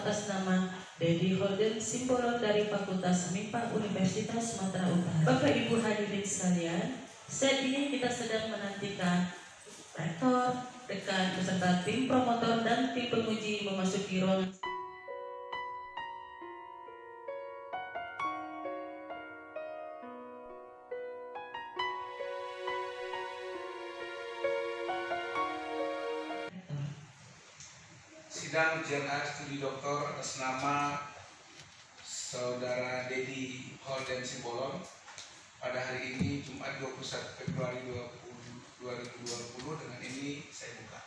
atas nama Dedi Holden Simbolon dari Fakultas MIPA Universitas Sumatera Utara. Bapak Ibu hadirin sekalian, saat ini kita sedang menantikan rektor, dekan beserta tim promotor dan tim penguji memasuki ruangan. Sidang ujian akhir studi doktor atas nama Saudara Dedi Holden Simbolon pada hari ini Jumat 21 Februari 2020. Dengan ini saya buka.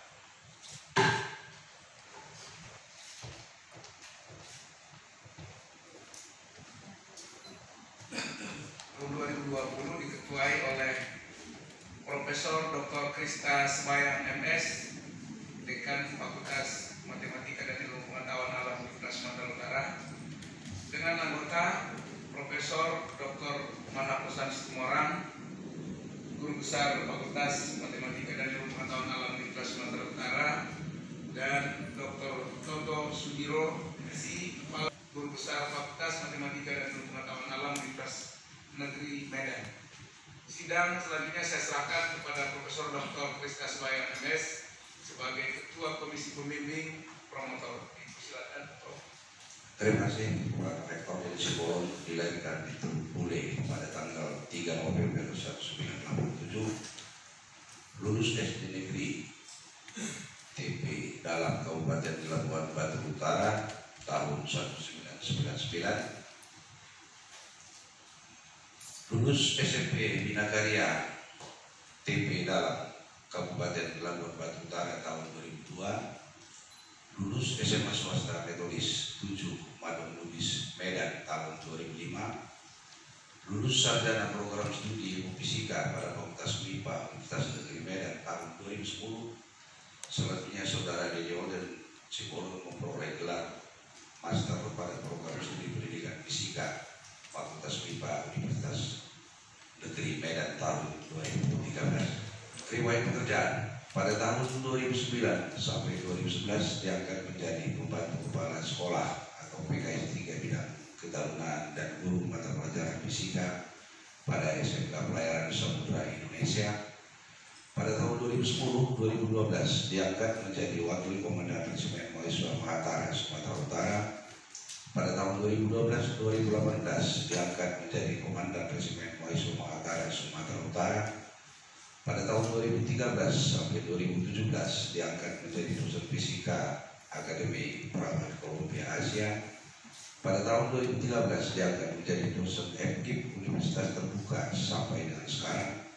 Tahun 2020 diketuai oleh Profesor Dr. Krista Sebayang MS, Dekan Fakultas Matematika dan Ilmu Pengetahuan Alam Universitas Sumatera Utara, dengan anggota Profesor Dr. Manaposan Situmorang, Guru Besar Fakultas Matematika dan Ilmu Pengetahuan Alam Universitas Sumatera Utara, dan Dr. Toto Sudiro, Kepala Guru Besar Fakultas Matematika dan Ilmu Pengetahuan Alam Universitas Negeri Medan. Sidang selanjutnya saya serahkan kepada Profesor Dr. Krista Sebayang MS sebagai Ketua Komisi Pembimbing Promotor. Silakan, Prof. Terima kasih Pak Rektor Dedi Simbolon dilahirkan di Bule pada tanggal 3 November 1987, lulus SD Negeri TP dalam Kabupaten Labuan Batu Utara tahun 1999, lulus SMP Bina Karya TP dalam Kabupaten Labuan Batu Utara tahun 2002, lulus SMA Swasta Metodis 7 Madong Lubis Medan tahun 2005, lulus sarjana program studi ilmu fisika pada Fakultas MIPA Universitas Negeri Medan tahun 2010. Selanjutnya Saudara Dedi Holden Simbolon memperoleh gelar master pada program studi pendidikan fisika Fakultas MIPA Universitas Negeri Medan tahun 2013. Riwayat pekerjaan pada tahun 2009 sampai 2011 diangkat menjadi pembantu kepala sekolah atau PKS 3 bidang ketahunan dan guru mata pelajaran fisika pada SMK Pelayaran Samudra Indonesia. Pada tahun 2010-2012 diangkat menjadi wakil komandan Resimen Mahasiswa Mahatara Sumatera Utara. Pada tahun 2012-2018 diangkat menjadi komandan Resimen Mahasiswa Mahatara Sumatera Utara. Pada tahun 2013 sampai 2017 diangkat menjadi dosen fisika Akademi Pramuka Columbia Asia. Pada tahun 2013 diangkat menjadi dosen FKIP Universitas Terbuka sampai dengan sekarang.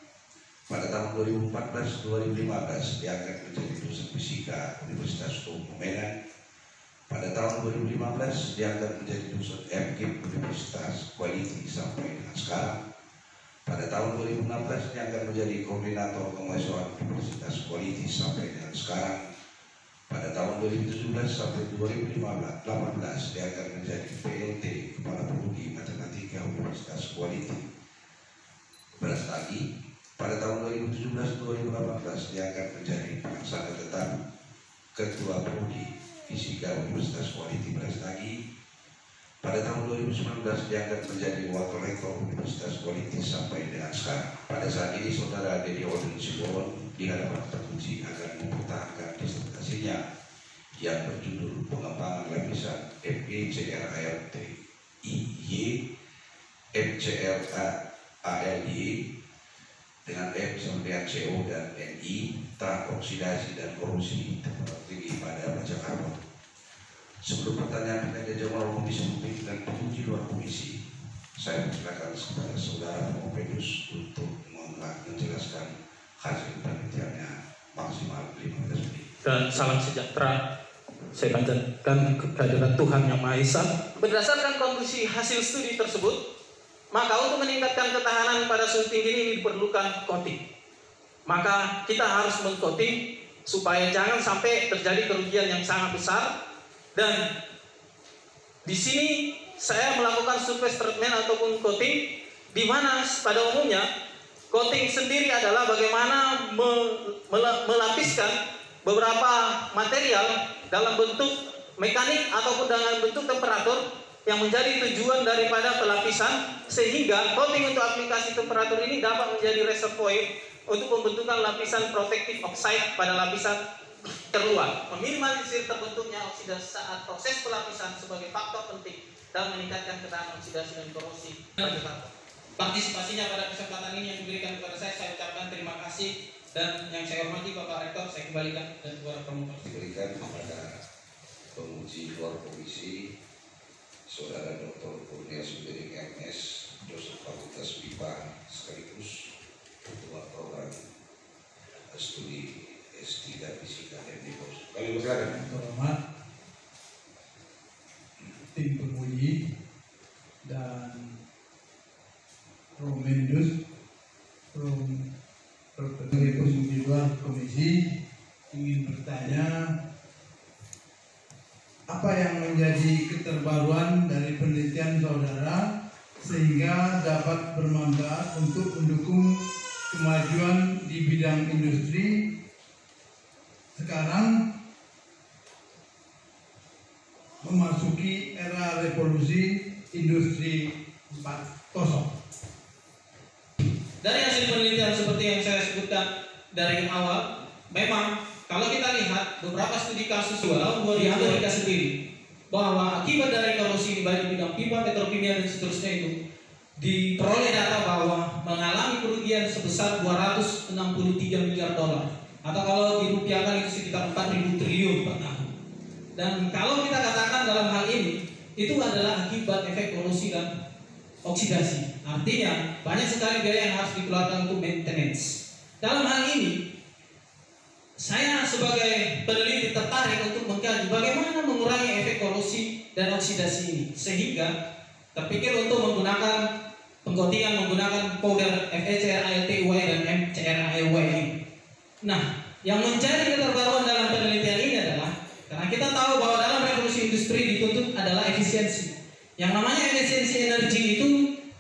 Pada tahun 2014-2015 diangkat menjadi dosen fisika Universitas Umum Medan. Pada tahun 2015 diangkat menjadi dosen FKIP Universitas Quality sampai dengan sekarang. Pada tahun 2016 diangkat menjadi koordinator kemahasiswaan Universitas Quality sampai dengan sekarang. Pada tahun 2017 sampai 2018 diangkat menjadi PLT Kepala Prodi Matematika Universitas Quality. Beras lagi, pada tahun 2017-2018 diangkat menjadi pelaksana tetap Ketua Prodi Fisika Universitas Quality Beras lagi. Pada tahun 2019 diangkat menjadi Wakil Rektor Universitas Quality sampai dengan sekarang. Pada saat ini Saudara Dedi Holden Simbolon di hadapan terpuji akan mempertahankan disertasinya yang berjudul Pengembangan Lapisan FECRALT IY FCRALY dengan F sampai CO dan NI transoksidasi dan korupsi tempat tinggi pada baca karbon. Sebelum pertanyaan kita dijawab komisi pembimbing dan penguji luar komisi, saya persilakan kepada Saudara Mopedus untuk menjelaskan hasil penelitiannya maksimal 15 menit. Dan salam sejahtera saya panjatkan kehadirat Tuhan Yang Maha Esa. Berdasarkan konklusi hasil studi tersebut, maka untuk meningkatkan ketahanan pada suhu tinggi ini diperlukan coating. Maka kita harus mengcoating supaya jangan sampai terjadi kerugian yang sangat besar. Dan di sini saya melakukan surface treatment ataupun coating, di mana pada umumnya coating sendiri adalah bagaimana melapiskan beberapa material dalam bentuk mekanik ataupun dengan bentuk temperatur yang menjadi tujuan daripada pelapisan, sehingga coating untuk aplikasi temperatur ini dapat menjadi reservoir untuk pembentukan lapisan protective oxide pada lapisan terluar, meminimalisir terbentuknya oksidasi saat proses pelapisan sebagai faktor penting dalam meningkatkan ketahanan oksidasi dan korosi. Partisipasinya pada kesempatan ini yang diberikan kepada saya ucapkan terima kasih, dan yang saya hormati Bapak Rektor, saya kembalikan dan kepada promotor. Diberikan kepada penguji luar komisi Saudara Dr. Kurnia Sumbereng MS, dosen Fakultas MIPA sekaligus Ketua Program Studi S3 Fisika MDIPOS. Kami bersilakan. Terhormat tim penguji dan Promendus, penguji luar komisi ingin bertanya apa yang menjadi keterbaruan dari penelitian saudara sehingga dapat bermanfaat untuk mendukung kemajuan di bidang industri sekarang memasuki era revolusi industri 4.0. Dari hasil penelitian seperti yang saya sebutkan dari awal, memang kalau kita lihat beberapa studi kasus tahun 2000 di Amerika sendiri, bahwa akibat dari korosi ini baik di bidang pipa, petrokimia dan seterusnya itu diperoleh data bahwa mengalami kerugian sebesar 263 miliar dolar, atau kalau dirupiahkan itu sekitar 4.000 triliun per tahun. Dan kalau kita katakan dalam hal ini itu adalah akibat efek korosi dan oksidasi. Artinya banyak sekali biaya yang harus dikeluarkan untuk maintenance. Dalam hal ini saya sebagai peneliti tertarik untuk mengkaji bagaimana mengurangi efek korosi dan oksidasi ini, sehingga terpikir untuk menggunakan pengcoatingan menggunakan powder FeCrAlTUY dan MCrAlY ini. Nah, yang menjadi keterbaruan dalam penelitian ini adalah karena kita tahu bahwa dalam revolusi industri dituntut adalah efisiensi. Yang namanya efisiensi energi itu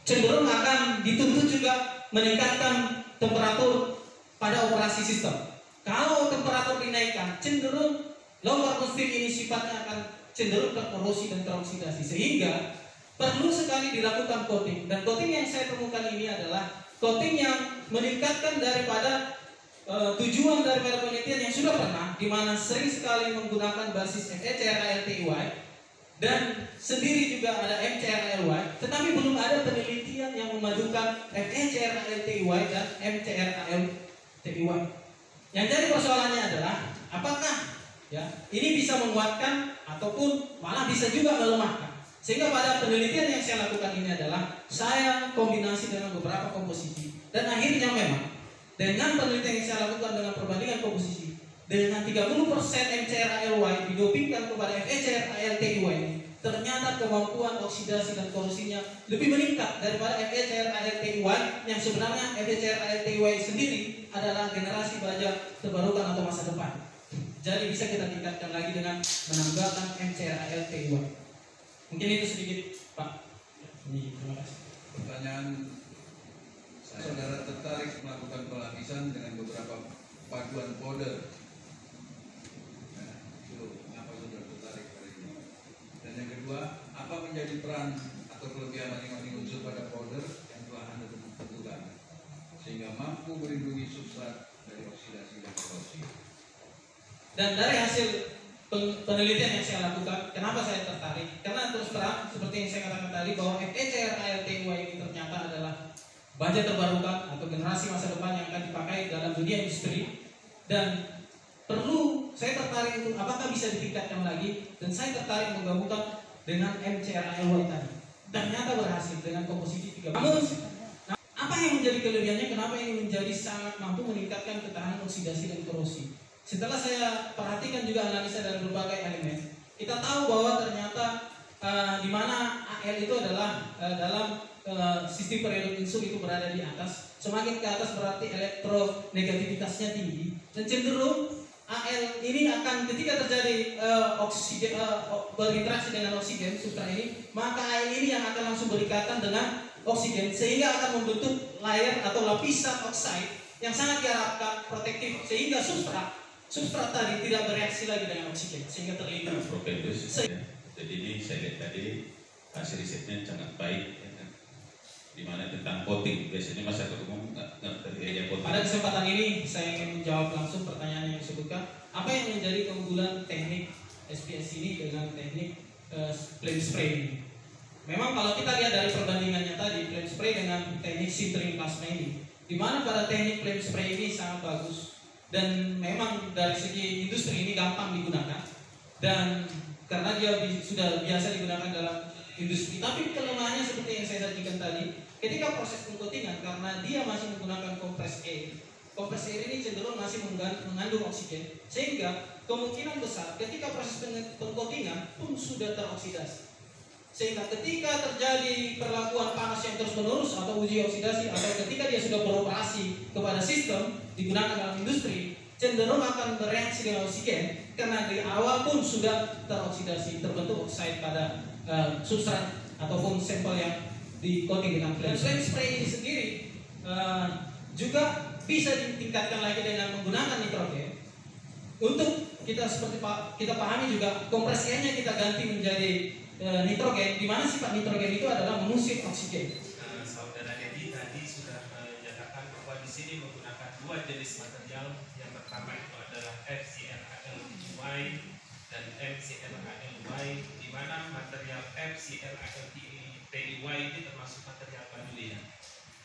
cenderung akan dituntut juga meningkatkan temperatur pada operasi sistem. Kalau temperatur dinaikkan, cenderung low carbon steel ini sifatnya akan cenderung terkorosi dan teroksidasi, sehingga perlu sekali dilakukan coating. Dan coating yang saya temukan ini adalah coating yang meningkatkan daripada tujuan daripada penelitian yang sudah pernah, di mana sering sekali menggunakan basis FeCrAlTUY dan sendiri juga ada MCrAlY, tetapi belum ada penelitian yang memadukan FeCrAlTUY dan MCrAlTUY. Yang jadi persoalannya adalah apakah ini bisa menguatkan ataupun malah bisa juga melemahkan. Sehingga pada penelitian yang saya lakukan ini adalah saya kombinasi dengan beberapa komposisi, dan akhirnya memang dengan penelitian yang saya lakukan dengan perbandingan komposisi dengan 30% MCrAlY didopingkan kepada FeCrAlTUY, ternyata kemampuan oksidasi dan korosinya lebih meningkat daripada FeCrAlTUY yang sebenarnya FeCrAlTUY sendiri adalah generasi baja terbarukan atau masa depan. Jadi bisa kita tingkatkan lagi dengan menambahkan MCrAlTUY. Mungkin itu sedikit, Pak. Terima kasih. Pertanyaan, saudara tertarik melakukan pelapisan dengan beberapa paduan powder. Nah, itu kenapa saudara tertarik pada ini? Dan yang kedua, apa menjadi peran atau kelebihan masing-masing unsur pada powder yang telah Anda tentukan sehingga mampu melindungi substrat dari oksidasi dan korosi? Dan dari hasil penelitian yang saya lakukan, kenapa saya tertarik? Karena terus terang seperti yang saya katakan tadi, bahwa FeCrAlTUY ini ternyata adalah baja terbarukan atau generasi masa depan yang akan dipakai dalam dunia industri, dan perlu saya tertarik untuk apakah bisa ditingkatkan lagi, dan saya tertarik menggabungkan dengan MCrAlY tadi. Ternyata berhasil dengan komposisi 3%. Namun, apa yang menjadi kelebihannya? Kenapa ini menjadi sangat mampu meningkatkan ketahanan oksidasi dan korosi? Setelah saya perhatikan juga analisa dari berbagai elemen, kita tahu bahwa ternyata di mana Al itu adalah dalam sistem periode unsur itu berada di atas. Semakin ke atas berarti elektronegativitasnya tinggi, dan cenderung Al ini akan ketika terjadi oksigen berinteraksi dengan oksigen substrat ini, maka Al ini yang akan langsung berikatan dengan oksigen sehingga akan membentuk layer atau lapisan oksida yang sangat diharapkan protektif, sehingga substrat substrat tadi tidak bereaksi lagi dengan oksigen sehingga terlindung. Jadi ini saya lihat tadi hasil risetnya sangat baik, ya kan? Dimana tentang coating, biasanya masyarakat umum nggak terjadi coating. Pada kesempatan ini saya ingin menjawab langsung pertanyaan yang disebutkan. Apa yang menjadi keunggulan teknik SPS ini dengan teknik flame spray ini? Memang kalau kita lihat dari perbandingannya tadi, flame spray dengan teknik sintering plasma ini, di mana pada teknik flame spray ini sangat bagus dan memang dari segi industri ini gampang digunakan dan karena dia sudah biasa digunakan dalam industri. Tapi kelemahannya seperti yang saya sajikan tadi, ketika proses pengcoatingan karena dia masih menggunakan compressed air. Compressed air ini cenderung masih mengandung oksigen, sehingga kemungkinan besar ketika proses pengcoatingan pun sudah teroksidasi. Sehingga ketika terjadi perlakuan panas yang terus menerus atau uji oksidasi atau ketika dia sudah beroperasi kepada sistem digunakan dalam industri, cenderung akan bereaksi dengan oksigen karena dari awal pun sudah teroksidasi, terbentuk oksida pada substrat ataupun sampel yang di coating dengan flame. Flame spray ini sendiri juga bisa ditingkatkan lagi dengan menggunakan nitrogen. Untuk kita seperti kita pahami juga kompresinya kita ganti menjadi nitrogen, di mana sifat nitrogen itu adalah mengusir oksigen. Saudara Dedi tadi sudah menyatakan bahwa di sini menggunakan dua jenis material. Yang pertama itu adalah FClAlTy dan MClAly, di mana material FClAlTy ini termasuk material padulia,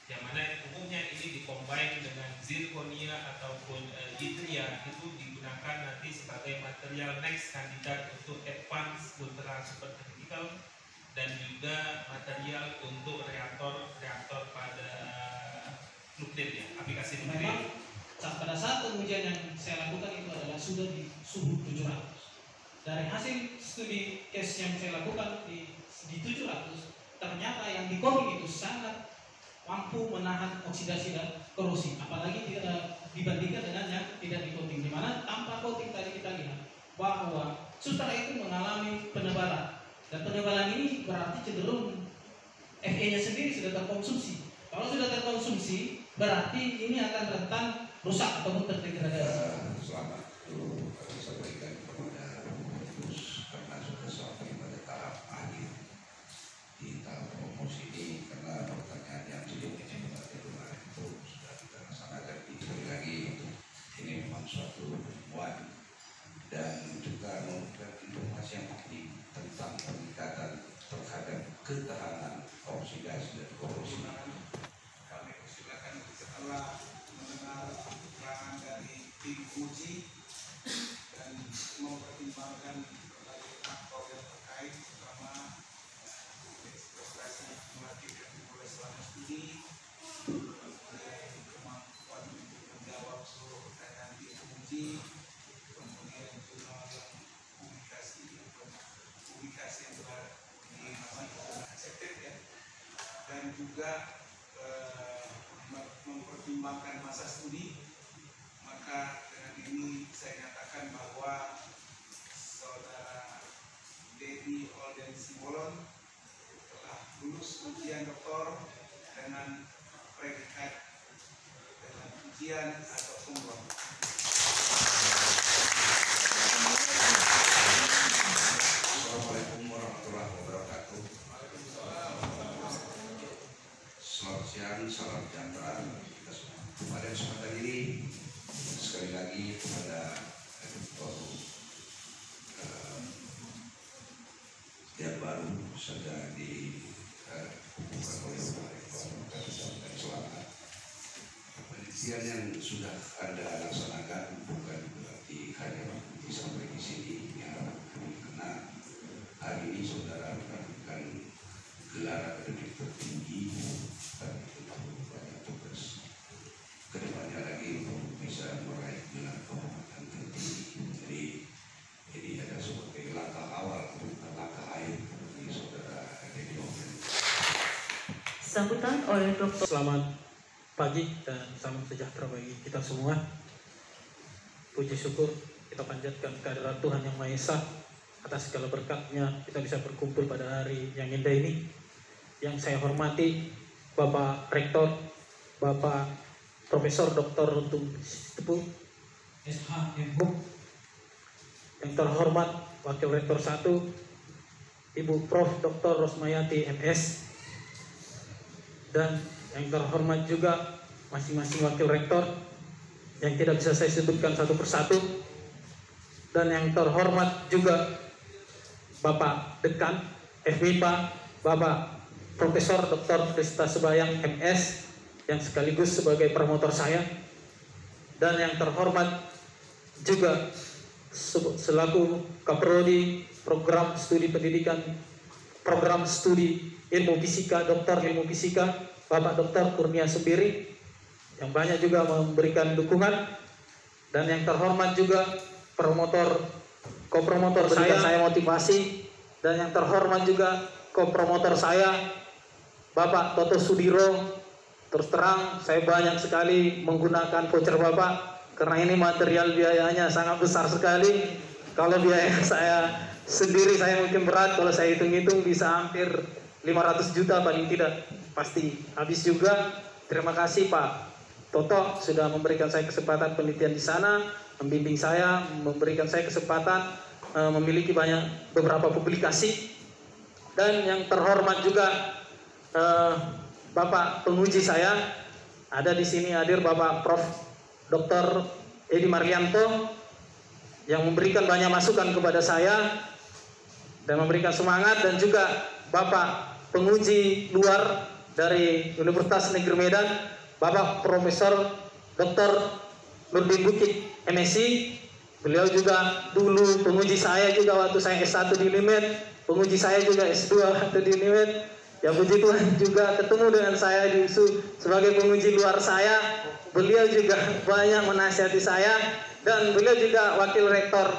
yang mana umumnya ini dikombin dengan zirconia ataupun yttria, itu digunakan nanti sebagai material next kandidat untuk advanced ultra supercritical dan juga material untuk reaktor pada nuklir, ya, aplikasi nuklir. Memang pada saat pengujian yang saya lakukan itu adalah sudah di suhu 700. Dari hasil studi case yang saya lakukan di 700, ternyata yang di coating itu sangat mampu menahan oksidasi dan korosi, apalagi dibandingkan dengan yang tidak di coating, di mana tanpa coating tadi kita lihat bahwa substrat itu mengalami penebalan, dan penebalan ini berarti cenderung Fe-nya sendiri sudah terkonsumsi. Kalau sudah terkonsumsi, berarti ini akan rentan rusak ataupun terdegradasi. Selamat dulu saya berikan kepada Gus karena sudah sampai pada tahap akhir di tahap promosi ini, karena pertanyaan yang sedikit kemarin itu sudah kita laksanakan sekali lagi. Ini memang suatu pertemuan dan juga memberikan informasi yang penting tentang peningkatan terhadap ketahanan oksidasi dan korosi. Kami persilakan setelah mendengar keterangan dari tim uji dan mempertimbangkan berbagai faktor yang terkait, terutama prestasi kumulatif yang dimulai selama studi, kemudian kemampuan untuk menjawab seluruh pertanyaan tim uji, kemudian jurnal yang publikasi yang telah accepted, ya, dan juga mempertimbangkan masa studi. Maka dengan ini saya nyatakan bahwa saudara Dedi Holden Simbolon telah lulus ujian doktor dengan predikat dengan ujian atau sumber. Assalamualaikum warahmatullahi wabarakatuh. Selamat siang, salam sejahtera kita semua. Pada kesempatan ini sekali lagi kepada Dr. yang baru saja dihubungkan oleh Pak Rektor dan selamat. Penelitian yang sudah Anda laksanakan bukan berarti hanya sampai di sini, ya, karena hari ini saudara mendapatkan gelar akademik tertinggi dan itu banyak tugas kedepannya lagi untuk bisa meraih gelar kehormatan tertinggi. Jadi ini ada sebagai langkah awal, bukan langkah akhir bagi saudara Dedi Holden. Sambutan oleh Dr. Selamat pagi dan salam sejahtera bagi kita semua. Puji syukur kita panjatkan kehadirat Tuhan Yang Maha Esa atas segala berkat-Nya kita bisa berkumpul pada hari yang indah ini. Yang saya hormati Bapak Rektor, Bapak Profesor Dr. Runtung Tepu, SHMU, yang terhormat Wakil Rektor 1 Ibu Prof. Dr. Rosmayati MS, dan yang terhormat juga masing-masing Wakil Rektor yang tidak bisa saya sebutkan satu persatu, dan yang terhormat juga Bapak Dekan FMIPA, Bapak Profesor Dr. Krista Sebayang MS yang sekaligus sebagai promotor saya, dan yang terhormat juga selaku Kaprodi Program Studi Pendidikan Program Studi Ilmu Fisika, Doktor Ilmu Fisika, Bapak Dr. Kurnia Subiri yang banyak juga memberikan dukungan, dan yang terhormat juga kopromotor saya motivasi, dan yang terhormat juga kopromotor saya Bapak Toto Sudiro. Terus terang saya banyak sekali menggunakan voucher Bapak karena ini material biayanya sangat besar sekali. Kalau biaya saya sendiri saya mungkin berat, kalau saya hitung-hitung bisa hampir 500 juta paling tidak, pasti habis juga. Terima kasih Pak Toto sudah memberikan saya kesempatan penelitian di sana, membimbing saya, memberikan saya kesempatan memiliki beberapa publikasi. Dan yang terhormat juga Bapak penguji saya, ada di sini hadir Bapak Prof. Dr. Edi Marlianto yang memberikan banyak masukan kepada saya dan memberikan semangat, dan juga Bapak penguji luar dari Universitas Negeri Medan, Bapak Profesor Dr. Nurdin Bukit MSc. Beliau juga dulu penguji saya juga waktu saya S1 di Limet, penguji saya juga S2 waktu di Limet. Ya puji Tuhan juga ketemu dengan saya di USU sebagai penguji luar saya. Beliau juga banyak menasihati saya, dan beliau juga wakil rektor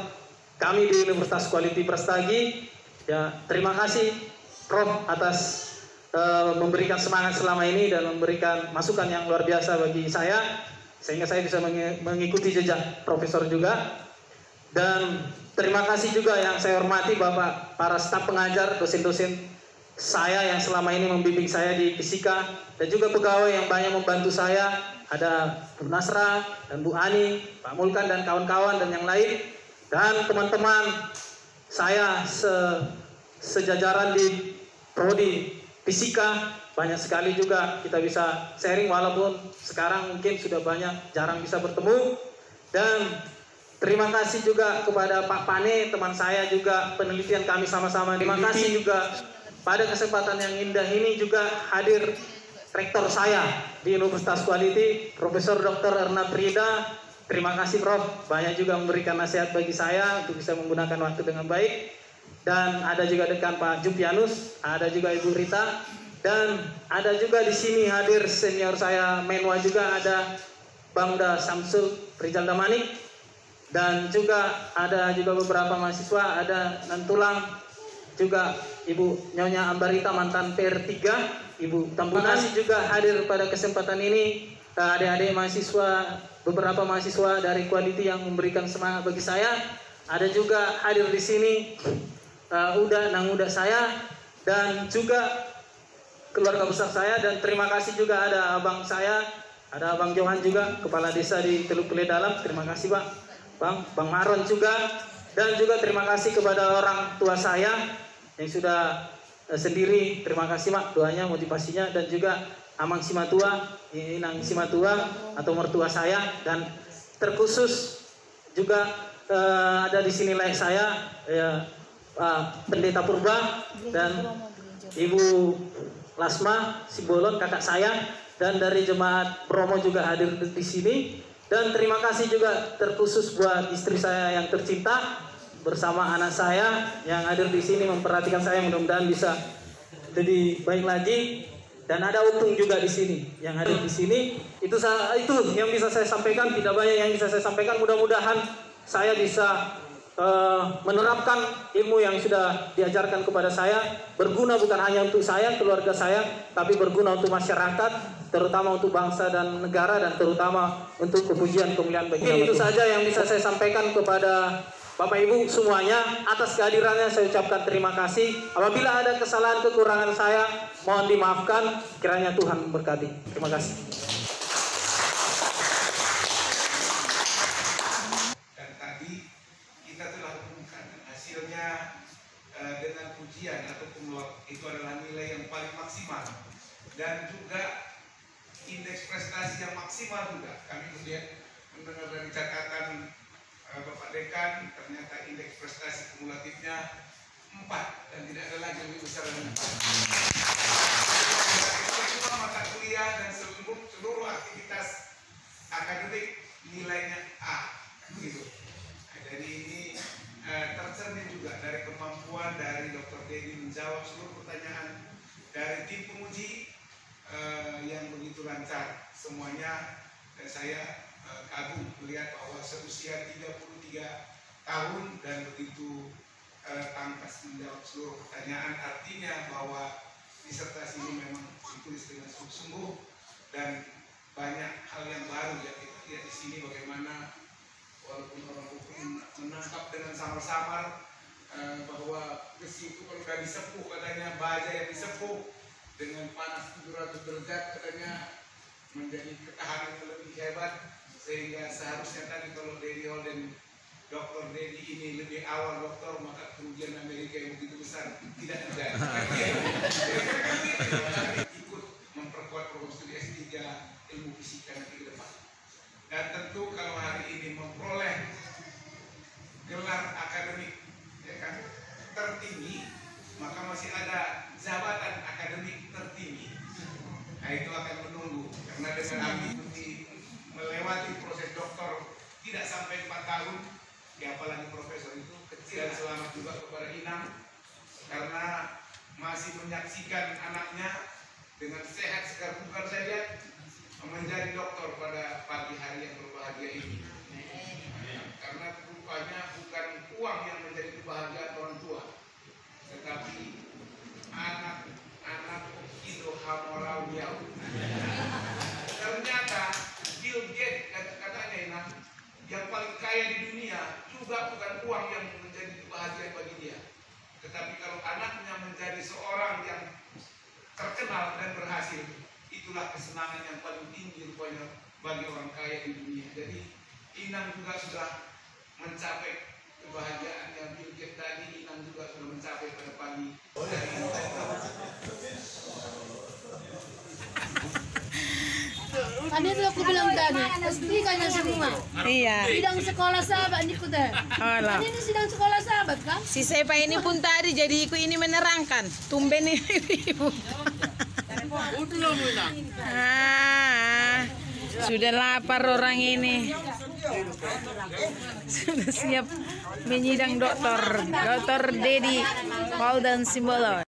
kami di Universitas Quality Prestagi. Ya, terima kasih Prof atas memberikan semangat selama ini dan memberikan masukan yang luar biasa bagi saya, sehingga saya bisa mengikuti jejak profesor juga. Dan terima kasih juga yang saya hormati Bapak para staf pengajar, dosen-dosen saya yang selama ini membimbing saya di fisika, dan juga pegawai yang banyak membantu saya, ada Bu Nasra dan Bu Ani, Pak Mulkan dan kawan-kawan dan yang lain, dan teman-teman saya sejajaran di prodi fisika. Banyak sekali juga kita bisa sharing, walaupun sekarang mungkin sudah jarang bisa bertemu. Dan terima kasih juga kepada Pak Pane, teman saya juga, penelitian kami sama-sama. Terima kasih juga pada kesempatan yang indah ini juga hadir rektor saya di Universitas Quality, Profesor Dr. Erna Prida. Terima kasih Prof, banyak juga memberikan nasihat bagi saya untuk bisa menggunakan waktu dengan baik. Dan ada juga dekan Pak Jupianus, ada juga Ibu Rita, dan ada juga di sini hadir senior saya Menwa juga, ada Bangda Samsul Rizal Damanik, dan juga ada juga beberapa mahasiswa, ada Nantulang, juga Ibu Nyonya Ambarita mantan PR3, Ibu Tambunan juga hadir pada kesempatan ini. Adik-adik mahasiswa, beberapa mahasiswa dari Quality yang memberikan semangat bagi saya. Ada juga hadir di sini Nang Uda saya, dan juga keluarga besar saya. Dan terima kasih juga ada abang saya, ada Abang Johan juga, kepala desa di Teluk Pele Dalam. Terima kasih Pak, Bang Maron juga. Dan juga terima kasih kepada orang tua saya yang sudah sendiri. Terima kasih Mak doanya, motivasinya, dan juga Amang Simatua, Inang Simatua atau mertua saya, dan terkhusus juga ada di sini like saya Pendeta Purba dan Ibu Lasma Sibolon, kakak saya, dan dari jemaat Bromo juga hadir di sini. Dan terima kasih juga terkhusus buat istri saya yang tercinta bersama anak saya yang hadir di sini memperhatikan saya, mudah-mudahan bisa lebih baik lagi. Dan ada Utung juga di sini yang hadir di sini. Itu yang bisa saya sampaikan, tidak banyak yang bisa saya sampaikan. Mudah-mudahan saya bisa menerapkan ilmu yang sudah diajarkan kepada saya, berguna bukan hanya untuk saya, keluarga saya, tapi berguna untuk masyarakat, terutama untuk bangsa dan negara, dan terutama untuk kepujian kemuliaan bagi Allah. Itu saja yang bisa saya sampaikan kepada Bapak Ibu semuanya. Atas kehadirannya saya ucapkan terima kasih. Apabila ada kesalahan kekurangan saya, mohon dimaafkan. Kiranya Tuhan memberkati. Terima kasih. ujian atau kumlot itu adalah nilai yang paling maksimal, dan juga indeks prestasi yang maksimal juga. Kami kemudian mendengar dari catatan Bapak Dekan, ternyata indeks prestasi kumulatifnya 4 dan tidak ada lagi lebih besar dari 4. Semua mata kuliah dan seluruh aktivitas akademik nilainya A, gitu. Jadi ini tercermin juga dari kemampuan dari Dr. Dedi menjawab seluruh pertanyaan dari tim penguji yang begitu lancar semuanya. Dan saya kagum melihat bahwa seusia 33 tahun dan begitu tangkas menjawab seluruh pertanyaan, artinya bahwa disertasi ini memang ditulis dengan sungguh-sungguh dan banyak hal yang baru yang kita lihat di sini, bagaimana walaupun orang hukum menangkap dengan samar-samar bahwa besi itu kalau sudah disepuh katanya baja yang disepuh dengan panas 700 derajat katanya menjadi ketahanan yang lebih hebat, sehingga seharusnya tadi kalau Dedi Holden Dr. Dedi ini lebih awal dokter, maka kerugian Amerika yang begitu besar tidak terjadi. Ikut memperkuat program studi S3 ilmu fisika nanti ke depan. Dan tentu kalau hari ini memperoleh gelar akademik ya kan, tertinggi, maka masih ada jabatan akademik tertinggi. Nah itu akan menunggu, karena dengan mengikuti melewati proses doktor tidak sampai 4 tahun, ya apalagi profesor itu kecil. Dan selamat juga kepada Inang karena masih menyaksikan anaknya dengan sehat segar bugar saja menjadi dokter pada pagi hari yang berbahagia ini. Karena rupanya bukan uang yang menjadi kebahagiaan orang tua, tetapi anak-anak itu hamorauliau. Ternyata Bill Gates katanya Inang, yang paling kaya di dunia juga bukan uang yang menjadi kebahagiaan bagi dia, tetapi kalau anaknya menjadi seorang yang terkenal dan berhasil, itulah kesenangan yang paling tinggi rupanya bagi orang kaya di dunia. Jadi Inang juga sudah mencapai kebahagiaan yang Bill Gates tadi, Inang juga sudah mencapai pada pagi hari ini. Tadi tuh aku bilang tadi, pastikannya semua. Iya. Sidang sekolah sahabat ini kuda. Alah. Ini sidang sekolah sahabat kan? Si Sepa ini pun tadi jadi ikut ini menerangkan. Tumben ini ibu. Sudah lapar orang ini. Sudah siap menyidang Dr. Dedi Holden Simbolon.